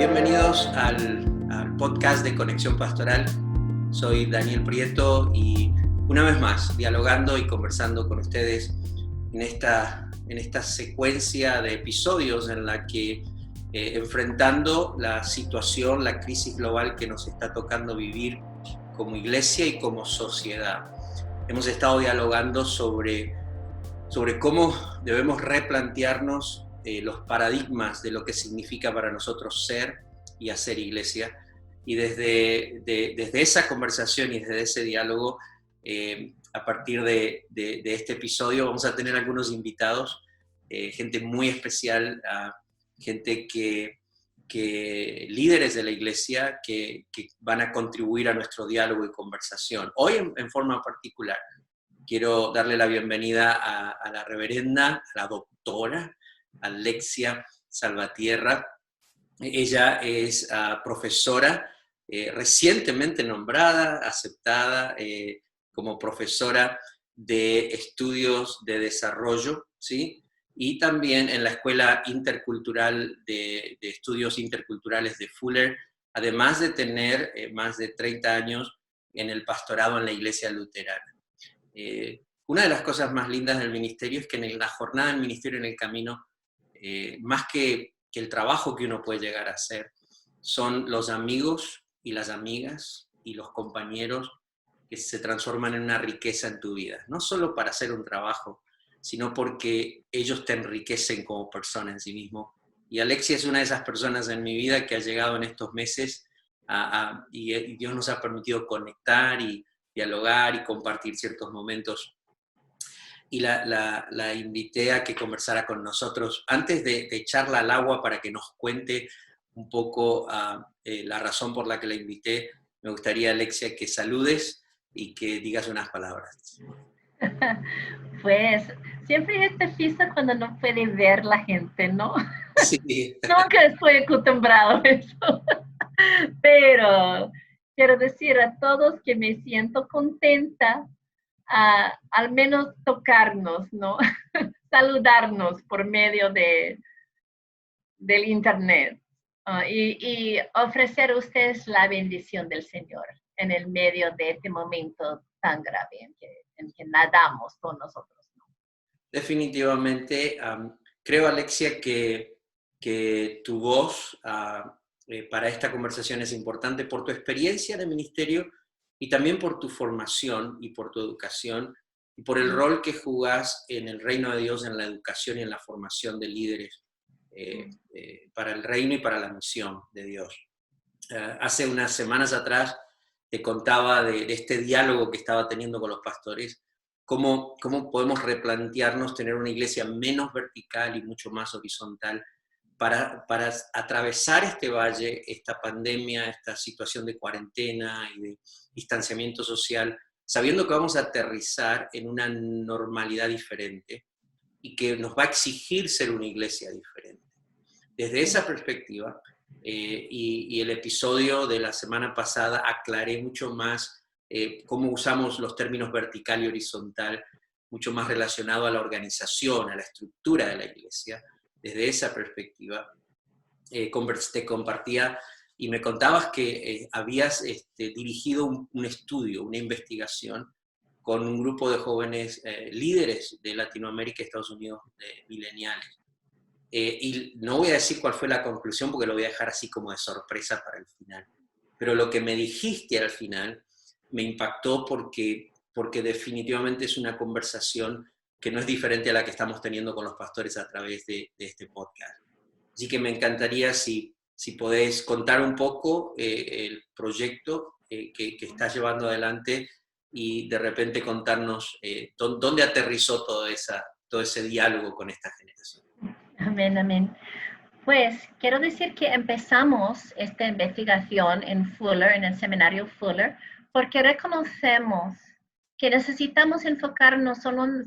Bienvenidos al podcast de Conexión Pastoral. Soy Daniel Prieto y una vez más dialogando y conversando con ustedes en esta secuencia de episodios en la que enfrentando la situación, la crisis global que nos está tocando vivir como iglesia y como sociedad. Hemos estado dialogando sobre cómo debemos replantearnos los paradigmas de lo que significa para nosotros ser y hacer iglesia. Y desde esa conversación y desde ese diálogo, a partir de este episodio, vamos a tener algunos invitados, gente muy especial, gente líderes de la iglesia que van a contribuir a nuestro diálogo y conversación. Hoy en forma particular, quiero darle la bienvenida a la reverenda, a la doctora Alexia Salvatierra. Ella es profesora, recientemente nombrada, aceptada como profesora de estudios de desarrollo, ¿sí? Y también en la Escuela Intercultural de Estudios Interculturales de Fuller, además de tener más de 30 años en el pastorado en la Iglesia Luterana. Una de las cosas más lindas del ministerio es que en la jornada del ministerio en el camino, más que el trabajo que uno puede llegar a hacer, son los amigos y las amigas y los compañeros que se transforman en una riqueza en tu vida, no solo para hacer un trabajo, sino porque ellos te enriquecen como persona en sí mismo. Y Alexia es una de esas personas en mi vida que ha llegado en estos meses y Dios nos ha permitido conectar y dialogar y compartir ciertos momentos. Y la invité a que conversara con nosotros antes de echarla al agua para que nos cuente un poco la razón por la que la invité. Me gustaría, Alexia, que saludes y que digas unas palabras. Pues siempre es difícil cuando no puede ver la gente, ¿no? Sí. Nunca estoy acostumbrado a eso. Pero quiero decir a todos que me siento contenta al menos tocarnos, ¿no? Saludarnos por medio del Internet y ofrecer a ustedes la bendición del Señor en el medio de este momento tan grave en que nadamos con nosotros. Definitivamente, creo, Alexia, que tu voz para esta conversación es importante por tu experiencia de ministerio y también por tu formación y por tu educación y por el rol que jugás en el reino de Dios, en la educación y en la formación de líderes para el reino y para la misión de Dios. Hace unas semanas atrás te contaba de este diálogo que estaba teniendo con los pastores, cómo podemos replantearnos tener una iglesia menos vertical y mucho más horizontal para atravesar este valle, esta pandemia, esta situación de cuarentena y de distanciamiento social, sabiendo que vamos a aterrizar en una normalidad diferente y que nos va a exigir ser una iglesia diferente. Desde esa perspectiva, y el episodio de la semana pasada aclaré mucho más cómo usamos los términos vertical y horizontal, mucho más relacionado a la organización, a la estructura de la iglesia. Desde esa perspectiva, te compartía y me contabas que habías dirigido un estudio, una investigación con un grupo de jóvenes líderes de Latinoamérica y Estados Unidos, mileniales. Y no voy a decir cuál fue la conclusión porque lo voy a dejar así como de sorpresa para el final. Pero lo que me dijiste al final me impactó porque definitivamente es una conversación que no es diferente a la que estamos teniendo con los pastores a través de este podcast. Así que me encantaría si podés contar un poco el proyecto que estás llevando adelante y de repente contarnos dónde aterrizó todo ese diálogo con esta generación. Amén, amén. Pues quiero decir que empezamos esta investigación en Fuller, en el seminario Fuller, porque reconocemos que necesitamos enfocarnos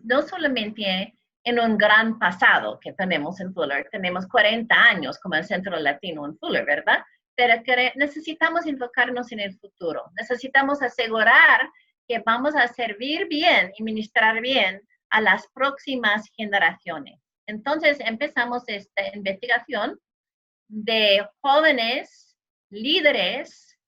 no solamente en un gran pasado que tenemos en Fuller, tenemos 40 años como el Centro Latino en Fuller, ¿verdad? Pero que necesitamos enfocarnos en el futuro, necesitamos asegurar que vamos a servir bien y ministrar bien a las próximas generaciones. Entonces empezamos esta investigación de jóvenes líderes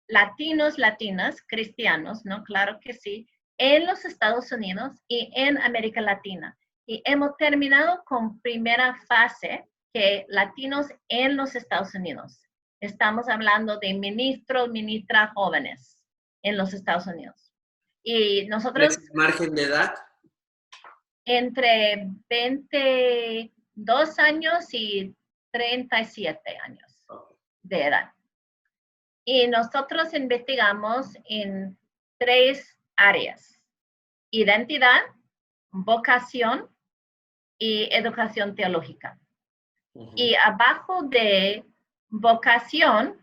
latinos, latinas, cristianos, ¿no? Claro que sí, en los Estados Unidos y en América Latina. Y hemos terminado con primera fase, que latinos en los Estados Unidos. Estamos hablando de ministros, ministras jóvenes en los Estados Unidos. Y ¿Cuál nosotros, es el margen de edad? entre 22 años y 37 años de edad. Y nosotros investigamos en 3 áreas: identidad, vocación y educación teológica. Y abajo de vocación,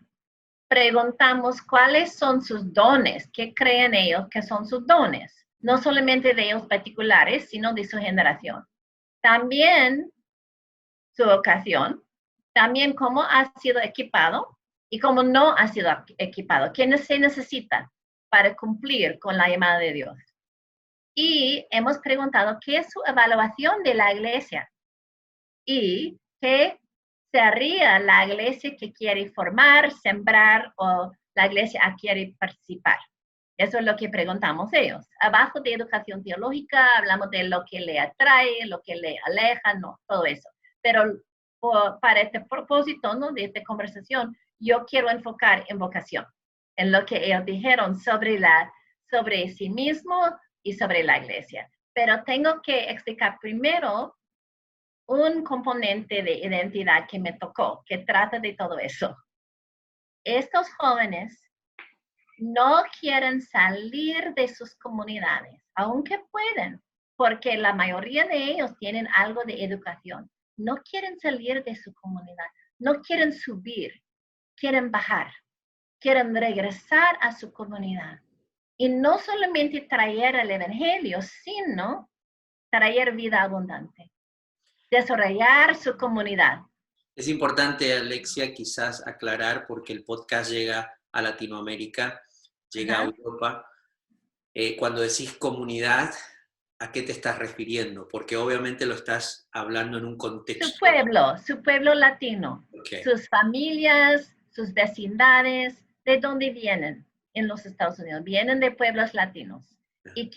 preguntamos cuáles son sus dones, qué creen ellos que son sus dones, no solamente de ellos particulares, sino de su generación. También su vocación, también cómo ha sido equipado y cómo no ha sido equipado, qué se necesita para cumplir con la llamada de Dios. Y hemos preguntado qué es su evaluación de la iglesia y qué sería la iglesia que quiere formar, sembrar, o la iglesia que quiere participar. Eso es lo que preguntamos ellos. Abajo de educación teológica hablamos de lo que le atrae, lo que le aleja, no, todo eso. Pero para este propósito, ¿no?, de esta conversación, yo quiero enfocar en vocación, en lo que ellos dijeron sobre sí mismo y sobre la iglesia. Pero tengo que explicar primero un componente de identidad que me tocó, que trata de todo eso. Estos jóvenes no quieren salir de sus comunidades, aunque pueden, porque la mayoría de ellos tienen algo de educación. No quieren salir de su comunidad, no quieren subir, quieren bajar, quieren regresar a su comunidad. Y no solamente traer el evangelio, sino traer vida abundante, desarrollar su comunidad. Es importante, Alexia, quizás aclarar, porque el podcast llega a Latinoamérica, llega a Europa. Cuando decís comunidad, ¿a qué te estás refiriendo? Porque obviamente lo estás hablando en un contexto. Su pueblo latino, Okay. Sus familias, sus vecindades, ¿de dónde vienen en los Estados Unidos? Vienen de pueblos latinos y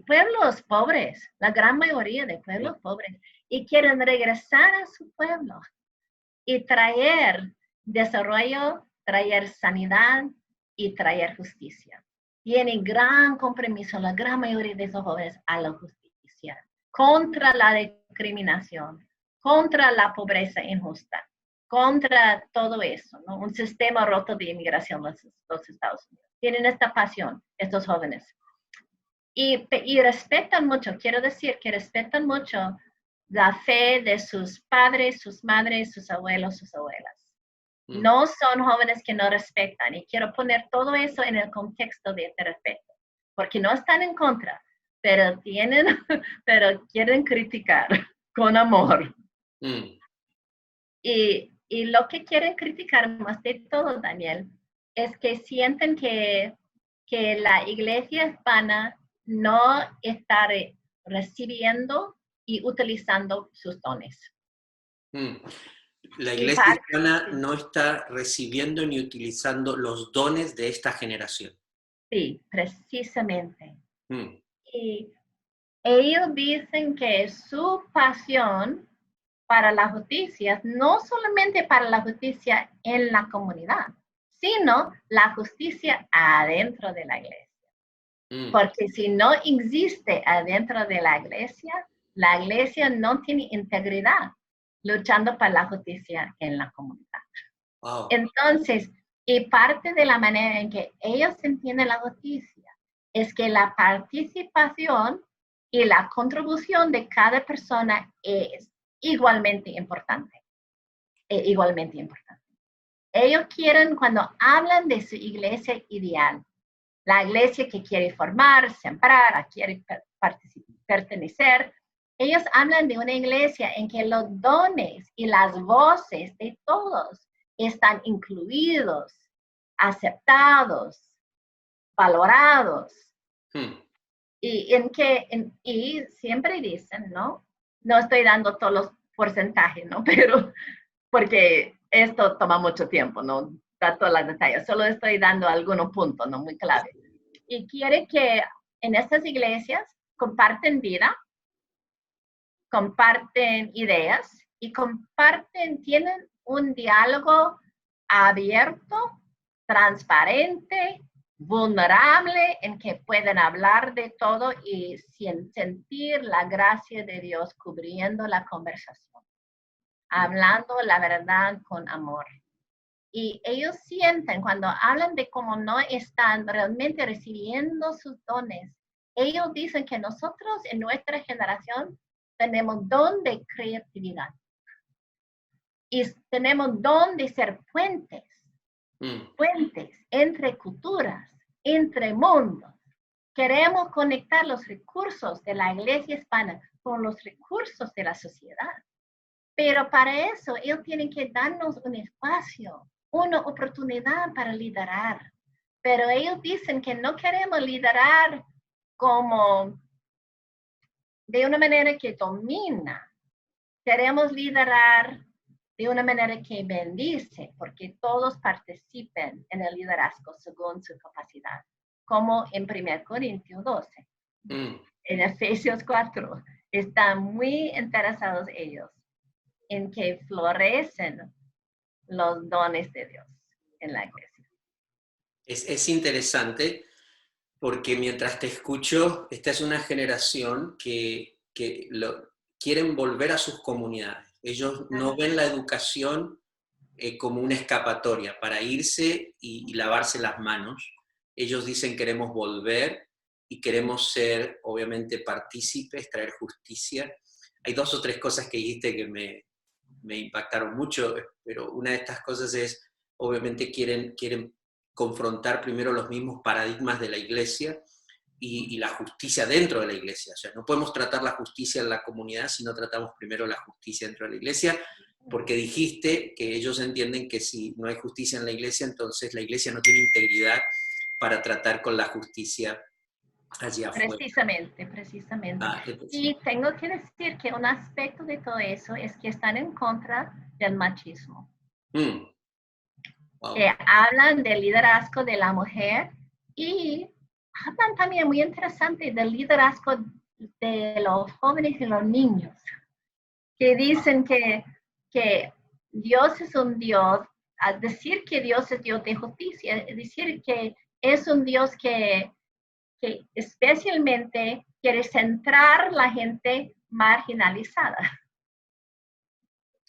pueblos pobres, la gran mayoría de pueblos pobres, y quieren regresar a su pueblo y traer desarrollo, traer sanidad y traer justicia. Tienen gran compromiso la gran mayoría de esos jóvenes a la justicia, contra la discriminación, contra la pobreza injusta, contra todo eso, ¿no? Un sistema roto de inmigración en los Estados Unidos. Tienen esta pasión, estos jóvenes. Y respetan mucho, quiero decir que respetan mucho la fe de sus padres, sus madres, sus abuelos, sus abuelas. No son jóvenes que no respetan, y quiero poner todo eso en el contexto de este respeto, porque no están en contra, pero quieren criticar con amor. Y lo que quieren criticar más de todo, Daniel, es que sienten que la iglesia hispana no está recibiendo y utilizando sus dones. La iglesia hispana no está recibiendo ni utilizando los dones de esta generación. Sí, precisamente. Y ellos dicen que su pasión para la justicia, no solamente para la justicia en la comunidad, sino la justicia adentro de la iglesia. Porque si no existe adentro de la iglesia no tiene integridad luchando para la justicia en la comunidad. Wow. Entonces, y parte de la manera en que ellos entienden la justicia es que la participación y la contribución de cada persona es igualmente importante. Ellos quieren, cuando hablan de su iglesia ideal, la iglesia que quiere formar, sembrar, quiere pertenecer, ellos hablan de una iglesia en que los dones y las voces de todos están incluidos, aceptados, valorados. Y siempre dicen, ¿no? No estoy dando todos los porcentajes, ¿no? Pero porque esto toma mucho tiempo, no da todas las detalles, solo estoy dando algunos puntos, no muy clave. Y quiere que en estas iglesias comparten vida, comparten ideas y tienen un diálogo abierto, transparente, vulnerable, en que pueden hablar de todo y sentir la gracia de Dios cubriendo la conversación, hablando la verdad con amor. Y ellos sienten cuando hablan de cómo no están realmente recibiendo sus dones, ellos dicen que nosotros en nuestra generación tenemos don de creatividad y tenemos don de ser puentes entre culturas, entre mundos. Queremos conectar los recursos de la iglesia hispana con los recursos de la sociedad. Pero para eso ellos tienen que darnos un espacio, una oportunidad para liderar. Pero ellos dicen que no queremos liderar como de una manera que domina. Queremos liderar de una manera que bendice, porque todos participen en el liderazgo según su capacidad, como en 1 Corintios 12. En Efesios 4, están muy interesados ellos en que florecen los dones de Dios en la iglesia. Es interesante porque mientras te escucho, esta es una generación que quieren volver a sus comunidades. Ellos no ven la educación como una escapatoria para irse y lavarse las manos. Ellos dicen queremos volver y queremos ser, obviamente, partícipes, traer justicia. Hay 2 o 3 cosas que dijiste que me impactaron mucho, pero una de estas cosas es, obviamente, quieren confrontar primero los mismos paradigmas de la iglesia y la justicia dentro de la iglesia. O sea, no podemos tratar la justicia en la comunidad si no tratamos primero la justicia dentro de la iglesia, porque dijiste que ellos entienden que si no hay justicia en la iglesia, entonces la iglesia no tiene integridad para tratar con la justicia allá afuera. Precisamente. Y tengo que decir que un aspecto de todo eso es que están en contra del machismo. Wow. Hablan del liderazgo de la mujer y hablan también muy interesante del liderazgo de los jóvenes y los niños, que dicen que Dios es un Dios, al decir que Dios es Dios de justicia, es decir que es un Dios que especialmente quiere centrar la gente marginalizada.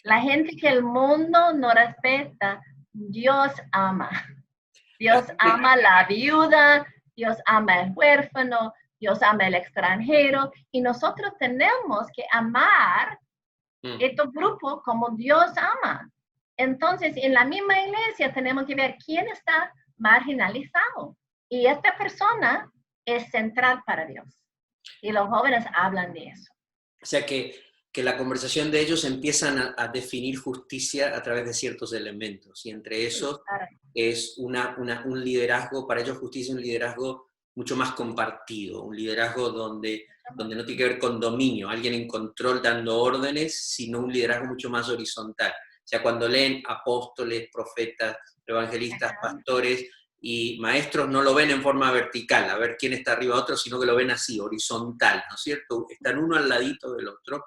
La gente que el mundo no respeta, Dios ama. Dios ama la viuda, Dios ama el huérfano, Dios ama el extranjero, y nosotros tenemos que amar estos grupos como Dios ama. Entonces, en la misma iglesia tenemos que ver quién está marginalizado. Y esta persona es central para Dios. Y los jóvenes hablan de eso. O sea que la conversación de ellos empiezan a definir justicia a través de ciertos elementos, y entre esos es un liderazgo, para ellos justicia es un liderazgo mucho más compartido, un liderazgo donde no tiene que ver con dominio, alguien en control dando órdenes, sino un liderazgo mucho más horizontal. O sea, cuando leen apóstoles, profetas, evangelistas, pastores y maestros, no lo ven en forma vertical, a ver quién está arriba de otro, sino que lo ven así, horizontal, ¿no es cierto? Están uno al ladito del otro.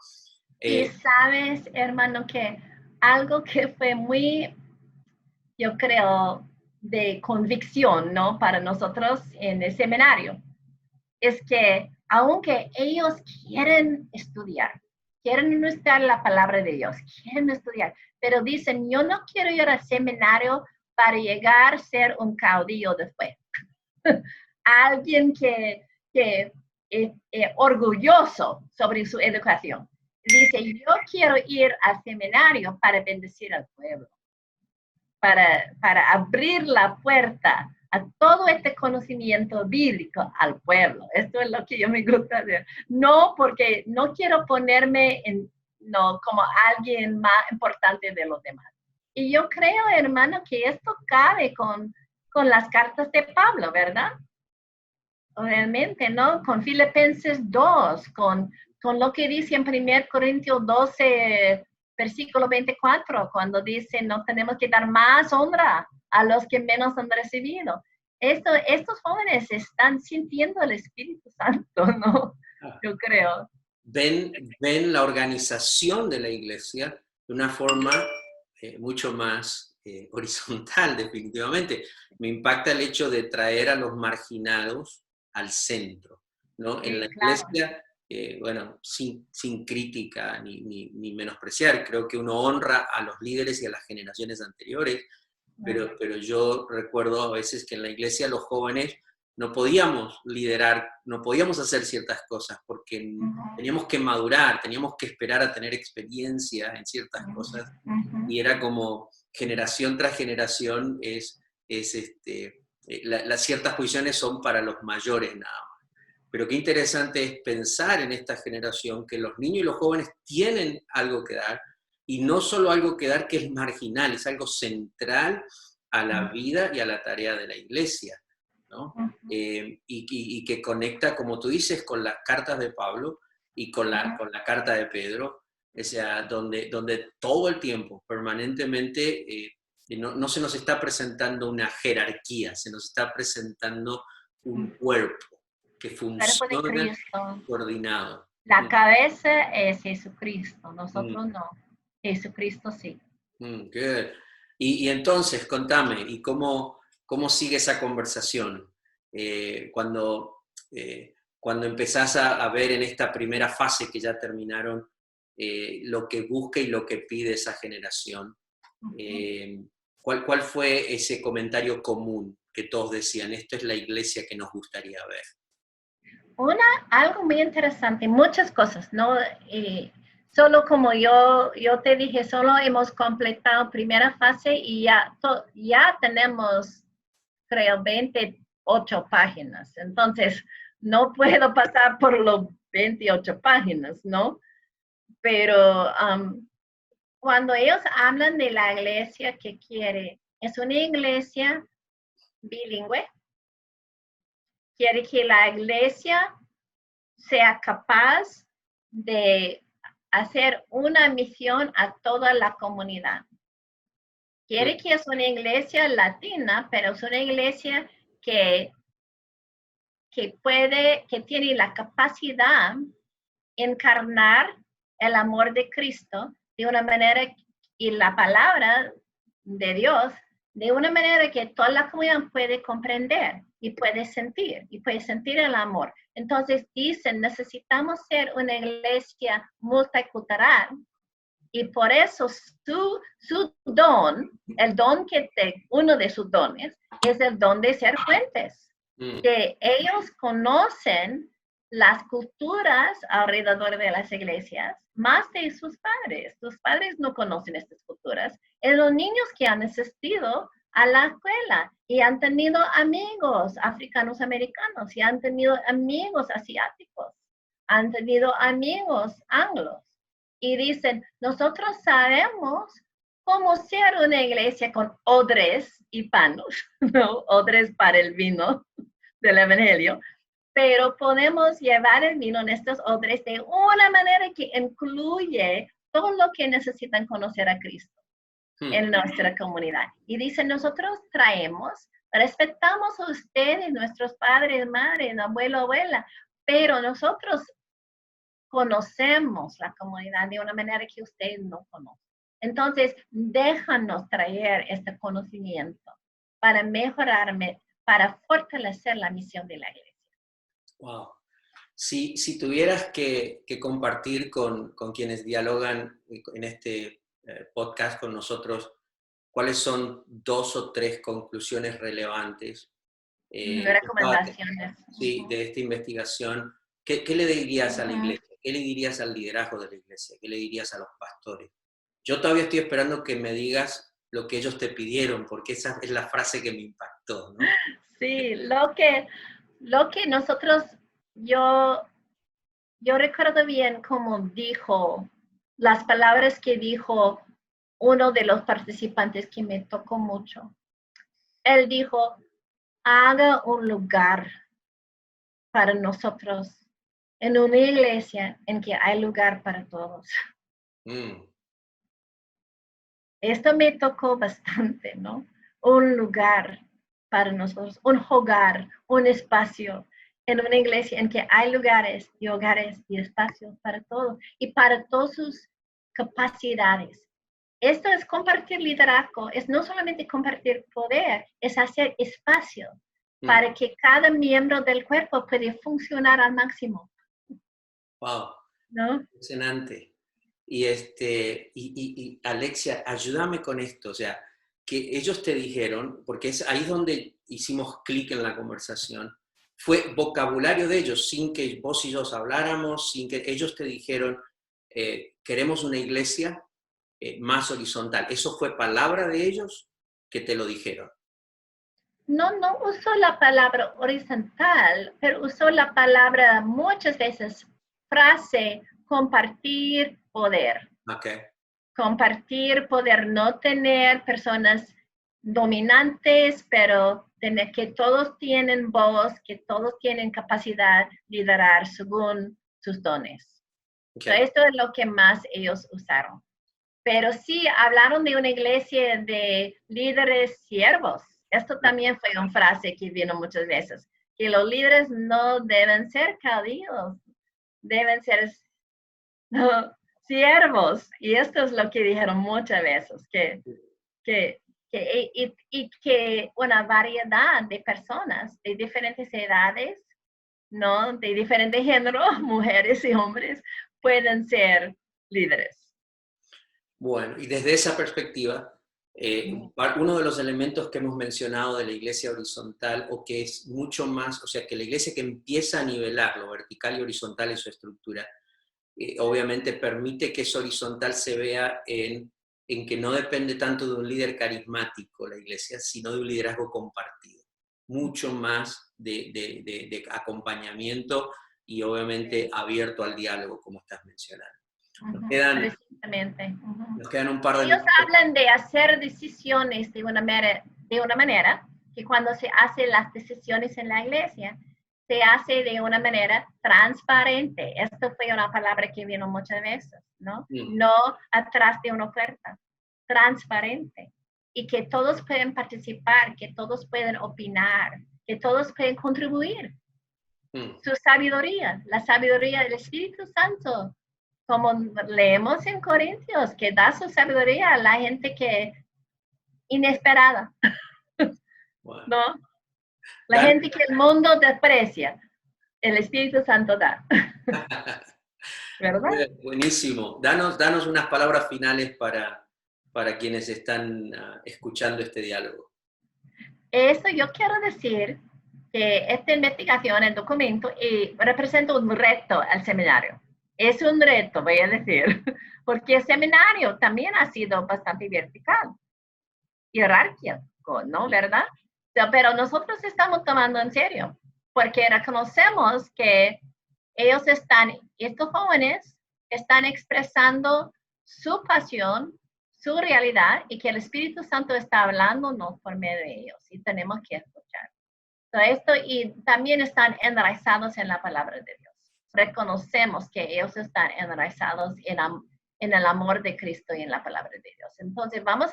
Y sabes, hermano, que algo que fue muy, yo creo, de convicción, ¿no? Para nosotros en el seminario, es que aunque ellos quieren estudiar, quieren estudiar la palabra de Dios, quieren estudiar, pero dicen, yo no quiero ir al seminario para llegar a ser un caudillo después. Alguien que es orgulloso sobre su educación. Dice, yo quiero ir al seminario para bendecir al pueblo, para abrir la puerta a todo este conocimiento bíblico al pueblo. Esto es lo que yo me gusta hacer. No porque no quiero ponerme como alguien más importante de los demás. Y yo creo, hermano, que esto cabe con las cartas de Pablo, ¿verdad? Realmente, ¿no? Con Filipenses 2, con lo que dice en 1 Corintios 12, versículo 24, cuando dice, no tenemos que dar más honra a los que menos han recibido. Estos jóvenes están sintiendo el Espíritu Santo, ¿no? Yo creo. Ven la organización de la iglesia de una forma mucho más horizontal, definitivamente. Me impacta el hecho de traer a los marginados al centro, ¿no? Sí, En la claro. iglesia, bueno, sin crítica ni menospreciar, creo que uno honra a los líderes y a las generaciones anteriores, pero yo recuerdo a veces que en la iglesia los jóvenes no podíamos liderar, no podíamos hacer ciertas cosas porque teníamos que madurar, teníamos que esperar a tener experiencia en ciertas cosas y era como generación tras generación las ciertas posiciones son para los mayores nada más. Pero qué interesante es pensar en esta generación que los niños y los jóvenes tienen algo que dar y no solo algo que dar que es marginal, es algo central a la vida y a la tarea de la iglesia, ¿no? Y que conecta, como tú dices, con las cartas de Pablo y con la carta de Pedro, o sea, donde todo el tiempo, permanentemente, no se nos está presentando una jerarquía, se nos está presentando un cuerpo que Cuerpo de funciona Cristo. coordinado. La cabeza es Jesucristo, Mm, nosotros no. Jesucristo sí. good. Y entonces, contame, ¿y cómo sigue esa conversación? Cuando empezás a ver en esta primera fase que ya terminaron lo que busca y lo que pide esa generación, ¿cuál fue ese comentario común que todos decían, esto es la iglesia que nos gustaría ver? Algo muy interesante, muchas cosas, ¿no? Solo como yo te dije, solo hemos completado primera fase y ya tenemos, creo, 28 páginas. Entonces, no puedo pasar por los 28 páginas, ¿no? Pero cuando ellos hablan de la iglesia que quiere, es una iglesia bilingüe, quiere que la iglesia sea capaz de hacer una misión a toda la comunidad. Quiere que es una iglesia latina, pero es una iglesia que tiene la capacidad de encarnar el amor de Cristo de una manera y la palabra de Dios de una manera que toda la comunidad puede comprender y puede sentir el amor. Entonces dicen, necesitamos ser una iglesia multicultural y por eso su don, uno de sus dones, es el don de ser fuentes. Que ellos conocen las culturas alrededor de las iglesias más de sus padres. Sus padres no conocen estas culturas. Es los niños que han asistido a la escuela y han tenido amigos africanos americanos y han tenido amigos asiáticos, han tenido amigos anglos y dicen, nosotros sabemos cómo ser una iglesia con odres y panos, ¿no? Odres para el vino del evangelio, pero podemos llevar el vino en estos odres de una manera que incluye todo lo que necesitan conocer a Cristo en nuestra comunidad. Y dicen, nosotros respetamos a ustedes, nuestros padres, madres, abuelo, abuela, pero nosotros conocemos la comunidad de una manera que ustedes no conocen. Entonces, déjanos traer este conocimiento para mejorar, para fortalecer la misión de la iglesia. Wow. Si tuvieras que compartir con quienes dialogan en este podcast con nosotros, ¿cuáles son 2 o 3 conclusiones relevantes Recomendaciones. sí, de esta investigación? ¿Qué le dirías a la iglesia? ¿Qué le dirías al liderazgo de la iglesia? ¿Qué le dirías a los pastores? Yo todavía estoy esperando que me digas lo que ellos te pidieron, porque esa es la frase que me impactó, ¿no? Sí, lo que nosotros, yo recuerdo bien cómo dijo, las palabras que dijo uno de los participantes que me tocó mucho. Él dijo, haga un lugar para nosotros en una iglesia en que hay lugar para todos. Esto me tocó bastante, ¿no? Un lugar para nosotros, un hogar, un espacio en una iglesia en que hay lugares y hogares y espacios para todos y para todas sus capacidades. Esto es compartir liderazgo, es no solamente compartir poder, es hacer espacio para que cada miembro del cuerpo pueda funcionar al máximo. Wow, ¿No? impresionante. Y Alexia, ayúdame con esto, o sea, que ellos te dijeron, porque es ahí donde hicimos clic en la conversación, fue vocabulario de ellos, sin que vos y yo habláramos, sin que ellos te dijeron, queremos una iglesia más horizontal. ¿Eso fue palabra de ellos que te lo dijeron? No usó la palabra horizontal, pero usó la palabra muchas veces, frase, compartir poder. Okay. Compartir poder, no tener personas dominantes, pero tener que todos tienen voz, que todos tienen capacidad de liderar según sus dones. Okay. Esto es lo que más ellos usaron. Pero sí, hablaron de una iglesia de líderes siervos. Esto también fue una frase que vino muchas veces, que los líderes no deben ser caudillos, deben ser siervos. Y esto es lo que dijeron muchas veces, que una variedad de personas de diferentes edades, ¿no? De diferentes géneros, mujeres y hombres, pueden ser líderes. Bueno, y desde esa perspectiva, uno de los elementos que hemos mencionado de la iglesia horizontal, o que es mucho más, o sea, que la iglesia que empieza a nivelar lo vertical y horizontal en su estructura, obviamente permite que eso horizontal se vea en que no depende tanto de un líder carismático la iglesia, sino de un liderazgo compartido, mucho más de acompañamiento y obviamente abierto al diálogo, como estás mencionando. Precisamente. Nos quedan un par de Ellos minutos. hablan de hacer decisiones de una manera que cuando se hacen las decisiones en la iglesia, se hace de una manera transparente. Esto fue una palabra que vino muchas veces, ¿no? No atrás de una puerta, transparente. Y que todos pueden participar, que todos pueden opinar, que todos pueden contribuir. Su sabiduría, la sabiduría del Espíritu Santo, como leemos en Corintios, que da su sabiduría a la gente que inesperada, Bueno. ¿no? La gente que el mundo desprecia, el Espíritu Santo da. ¿Verdad? Buenísimo. Danos unas palabras finales para quienes están escuchando este diálogo. Eso yo quiero decir que esta investigación, el documento, representa un reto al seminario. Es un reto, voy a decir, porque el seminario también ha sido bastante vertical, jerárquico, ¿no? ¿Verdad? Pero nosotros estamos tomando en serio, porque reconocemos que estos jóvenes están expresando su pasión, su realidad, y que el Espíritu Santo está hablándonos por medio de ellos, y tenemos que escuchar. Y también están enraizados en la palabra de Dios. Reconocemos que ellos están enraizados en el amor de Cristo y en la palabra de Dios. Entonces, vamos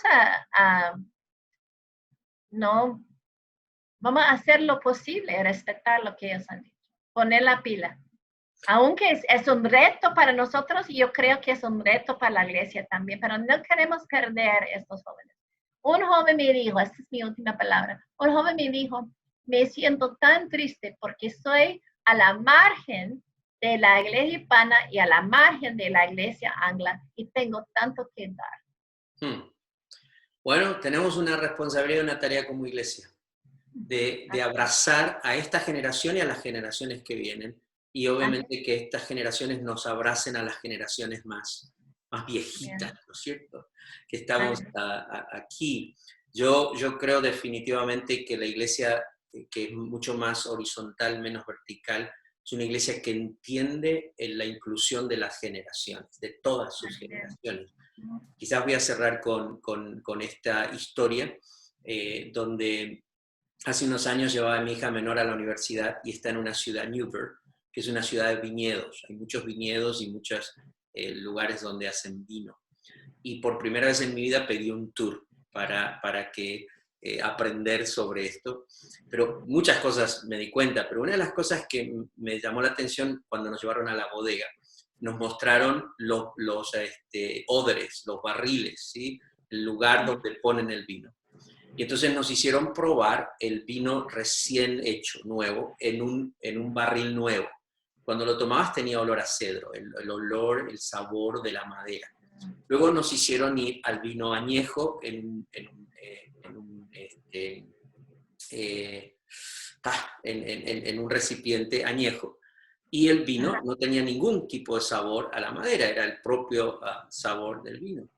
a hacer lo posible, respetar lo que ellos han dicho, poner la pila. Aunque es un reto para nosotros, y yo creo que es un reto para la iglesia también, pero no queremos perder estos jóvenes. Un joven me dijo, esta es mi última palabra, un joven me dijo, me siento tan triste porque soy a la margen de la iglesia hispana y a la margen de la iglesia angla, y tengo tanto que dar. Bueno, tenemos una responsabilidad y una tarea como iglesia, de abrazar a esta generación y a las generaciones que vienen, y obviamente que estas generaciones nos abracen a las generaciones más viejitas, ¿no es cierto? Que estamos aquí. Yo creo definitivamente que la iglesia, que es mucho más horizontal, menos vertical, es una iglesia que entiende la inclusión de las generaciones, de todas sus generaciones. Quizás voy a cerrar con esta historia, donde hace unos años llevaba a mi hija menor a la universidad y está en una ciudad, Newburgh, que es una ciudad de viñedos. Hay muchos viñedos y muchos lugares donde hacen vino. y por primera vez en mi vida pedí un tour para que aprender sobre esto. Pero muchas cosas me di cuenta, pero una de las cosas que me llamó la atención cuando nos llevaron a la bodega, nos mostraron los odres, los barriles, ¿sí? El lugar donde ponen el vino. Y entonces nos hicieron probar el vino recién hecho, nuevo, en un barril nuevo. Cuando lo tomabas tenía olor a cedro, el olor, el sabor de la madera. Luego nos hicieron ir al vino añejo en un recipiente añejo. Y el vino no tenía ningún tipo de sabor a la madera, era el propio sabor del vino.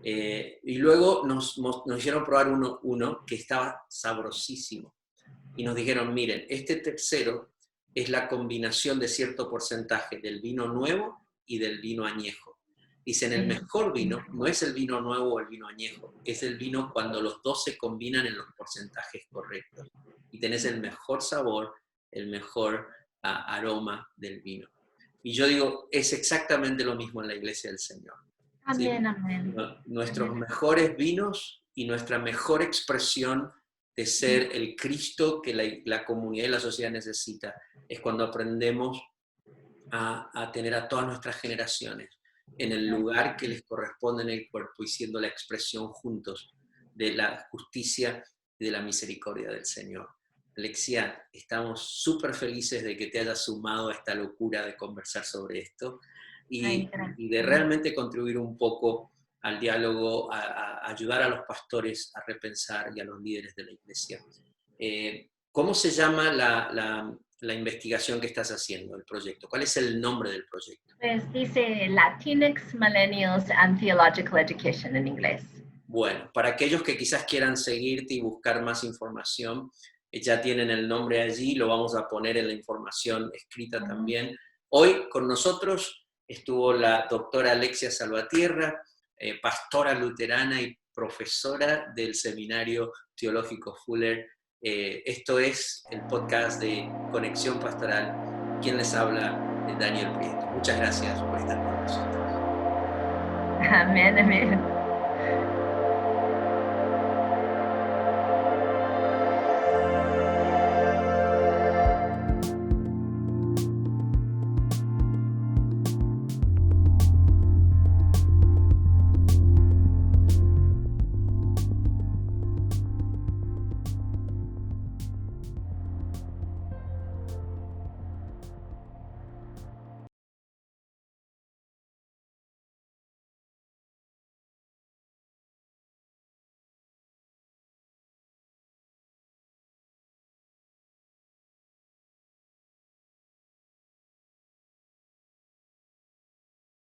Y luego nos hicieron probar uno que estaba sabrosísimo. Y nos dijeron, miren, este tercero es la combinación de cierto porcentaje del vino nuevo y del vino añejo. Dicen, el mejor vino no es el vino nuevo o el vino añejo, es el vino cuando los dos se combinan en los porcentajes correctos. Y tenés el mejor sabor, el mejor aroma del vino. Y yo digo, es exactamente lo mismo en la iglesia del Señor. Amén, ¿Sí? amén. Nuestros mejores vinos y nuestra mejor expresión de ser el Cristo que la comunidad y la sociedad necesita es cuando aprendemos a tener a todas nuestras generaciones en el lugar que les corresponde en el cuerpo y siendo la expresión juntos de la justicia y de la misericordia del Señor. Alexia, estamos súper felices de que te hayas sumado a esta locura de conversar sobre esto y de realmente contribuir un poco al diálogo, a ayudar a los pastores a repensar y a los líderes de la iglesia. ¿Cómo se llama la investigación que estás haciendo, el proyecto? ¿Cuál es el nombre del proyecto? Pues dice Latinx Millennials and Theological Education en inglés. Bueno, para aquellos que quizás quieran seguirte y buscar más información, ya tienen el nombre allí, lo vamos a poner en la información escrita también. Hoy con nosotros estuvo la doctora Alexia Salvatierra, pastora luterana y profesora del Seminario Teológico Fuller. Esto es el podcast de Conexión Pastoral. Quien les habla, Daniel Prieto. Muchas gracias por estar con nosotros. Amén, amén.